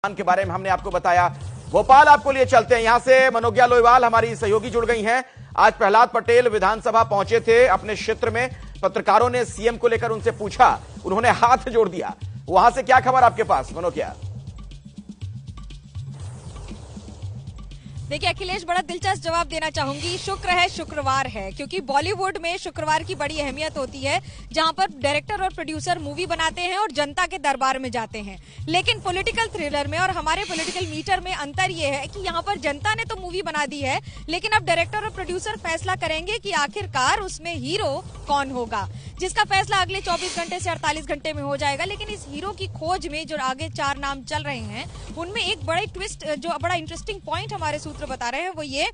के बारे में हमने आपको बताया। भोपाल आपको लिए चलते हैं, यहां से मनोज्ञा लोईवाल हमारी सहयोगी जुड़ गई हैं। आज प्रहलाद पटेल विधानसभा पहुंचे थे अपने क्षेत्र में। पत्रकारों ने सीएम को लेकर उनसे पूछा, उन्होंने हाथ जोड़ दिया। वहां से क्या खबर आपके पास मनोज्ञा? देखिए अखिलेश, बड़ा दिलचस्प जवाब देना चाहूंगी। शुक्र है, शुक्रवार है, क्योंकि बॉलीवुड में शुक्रवार की बड़ी अहमियत होती है, जहां पर डायरेक्टर और प्रोड्यूसर मूवी बनाते हैं और जनता के दरबार में जाते हैं। लेकिन पॉलिटिकल थ्रिलर में और हमारे पॉलिटिकल मीटर में अंतर यह है कि यहाँ पर जनता ने तो मूवी बना दी है, लेकिन अब डायरेक्टर और प्रोड्यूसर फैसला करेंगे कि आखिरकार उसमें हीरो कौन होगा, जिसका फैसला अगले 24 घंटे से 48 घंटे में हो जाएगा। लेकिन इस हीरो की खोज में जो आगे 4 नाम चल रहे हैं, उनमें एक बड़ा ट्विस्ट, जो बड़ा इंटरेस्टिंग पॉइंट हमारे सूत्र बता रहे हैं, वो ये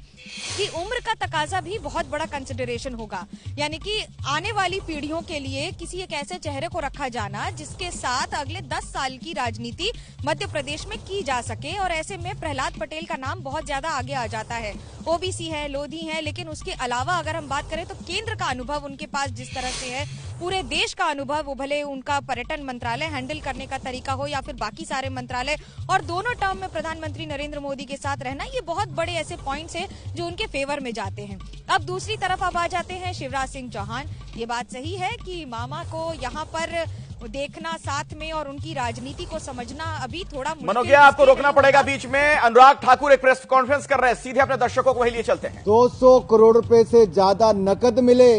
कि उम्र का तकाजा भी बहुत बड़ा कंसिडरेशन होगा। यानी कि आने वाली पीढ़ियों के लिए किसी एक ऐसे चेहरे को रखा जाना जिसके साथ अगले 10 साल की राजनीति मध्य प्रदेश में की जा सके। और ऐसे में प्रहलाद पटेल का नाम बहुत ज्यादा आगे आ जाता है। ओबीसी है, लोधी है, लेकिन उसके अलावा अगर हम बात करें तो केंद्र का अनुभव उनके पास जिस तरह से है, पूरे देश का अनुभव, वो भले उनका पर्यटन मंत्रालय हैंडल करने का तरीका हो या फिर बाकी सारे मंत्रालय, और दोनों टर्म में प्रधानमंत्री नरेंद्र मोदी के साथ रहना, ये बहुत बड़े ऐसे पॉइंट्स हैं जो उनके फेवर में जाते हैं। अब दूसरी तरफ अब आ जाते हैं शिवराज सिंह चौहान। ये बात सही है कि मामा को यहाँ पर देखना साथ में और उनकी राजनीति को समझना अभी थोड़ा मनोज्ञा, आपको रोकना पड़ेगा बीच में। अनुराग ठाकुर एक प्रेस कॉन्फ्रेंस कर रहे हैं, सीधे अपने दर्शकों को वही लिए चलते हैं। 200 करोड़ रुपए से ज्यादा नकद मिले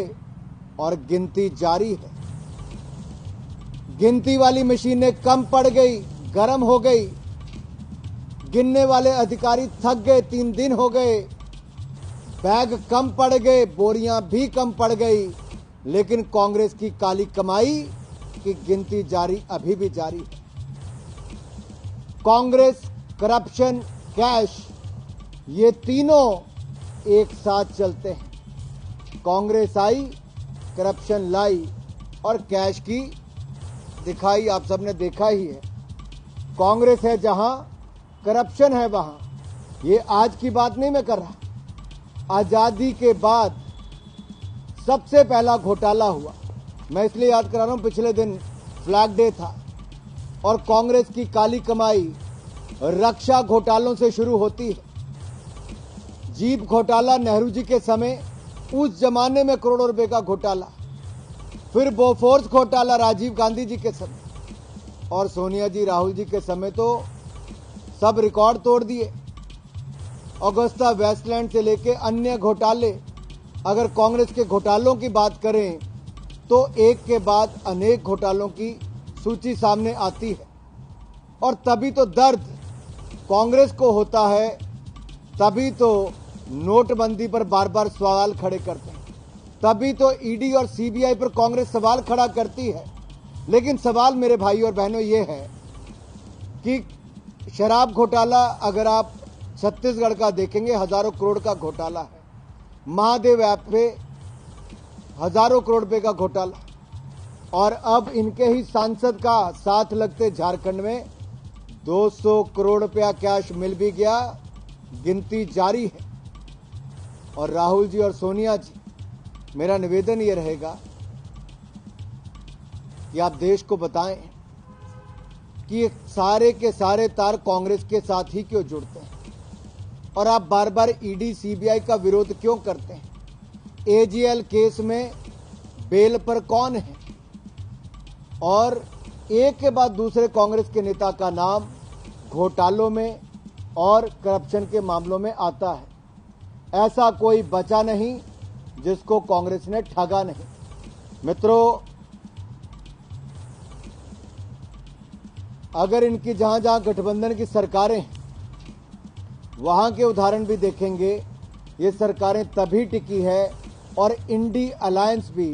और गिनती जारी है। गिनती वाली मशीनें कम पड़ गई, गर्म हो गई। गिनने वाले अधिकारी थक गए, 3 दिन हो गए। बैग कम पड़ गए, बोरियां भी कम पड़ गई। लेकिन कांग्रेस की काली कमाई की गिनती जारी, अभी भी जारी है। कांग्रेस, करप्शन, कैश, ये तीनों एक साथ चलते हैं। कांग्रेस आई, करप्शन लाई और कैश की दिखाई आप सबने देखा ही है। कांग्रेस है जहां, करप्शन है वहां। ये आज की बात नहीं मैं कर रहा। आजादी के बाद सबसे पहला घोटाला हुआ, मैं इसलिए याद करा रहा हूं, पिछले दिन फ्लैग डे था। और कांग्रेस की काली कमाई रक्षा घोटालों से शुरू होती है। जीप घोटाला नेहरू जी के समय, उस जमाने में करोड़ों रुपए का घोटाला। फिर बोफोर्स घोटाला राजीव गांधी जी के समय, और सोनिया जी, राहुल जी के समय तो सब रिकॉर्ड तोड़ दिए। अगुस्ता वेस्टलैंड से लेके अन्य घोटाले, अगर कांग्रेस के घोटालों की बात करें तो एक के बाद अनेक घोटालों की सूची सामने आती है। और तभी तो दर्द कांग्रेस को होता है, तभी तो नोटबंदी पर बार बार सवाल खड़े करते हैं, तभी तो ईडी और सीबीआई पर कांग्रेस सवाल खड़ा करती है। लेकिन सवाल मेरे भाई और बहनों ये है कि शराब घोटाला अगर आप छत्तीसगढ़ का देखेंगे, हजारों करोड़ का घोटाला है। महादेव ऐप पे हजारों करोड़ रुपए का घोटाला, और अब इनके ही सांसद का साथ लगते झारखंड में 200 करोड़ रुपया कैश मिल भी गया। गिनती जारी है। और राहुल जी और सोनिया जी, मेरा निवेदन ये रहेगा कि आप देश को बताएं कि ये सारे के सारे तार कांग्रेस के साथ ही क्यों जुड़ते हैं, और आप बार बार ईडी सीबीआई का विरोध क्यों करते हैं। एजीएल केस में बेल पर कौन है, और एक के बाद दूसरे कांग्रेस के नेता का नाम घोटालों में और करप्शन के मामलों में आता है। ऐसा कोई बचा नहीं जिसको कांग्रेस ने ठगा नहीं। मित्रों, अगर इनकी जहां जहां गठबंधन की सरकारें हैं, वहां के उदाहरण भी देखेंगे। ये सरकारें तभी टिकी है, और इंडी अलायंस भी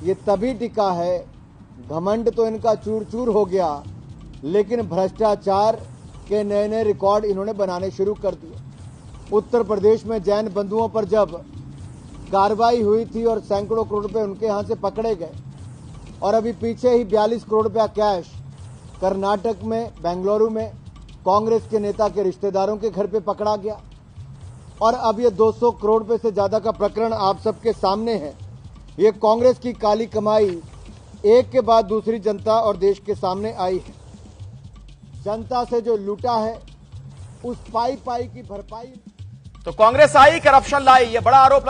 ये तभी टिका है। घमंड तो इनका चूर चूर हो गया, लेकिन भ्रष्टाचार के नए नए रिकॉर्ड इन्होंने बनाने शुरू कर दिए। उत्तर प्रदेश में जैन बंधुओं पर जब कार्रवाई हुई थी और सैकड़ों करोड़ रुपए उनके यहां से पकड़े गए, और अभी पीछे ही 42 करोड़ रुपया कैश कर्नाटक में, बेंगलुरु में कांग्रेस के नेता के रिश्तेदारों के घर पे पकड़ा गया। और अब ये 200 करोड़ रुपए से ज्यादा का प्रकरण आप सबके सामने है। ये कांग्रेस की काली कमाई एक के बाद दूसरी जनता और देश के सामने आई है। जनता से जो लूटा है उस पाई पाई की भरपाई। तो कांग्रेस आई, करप्शन लाई, ये बड़ा आरोप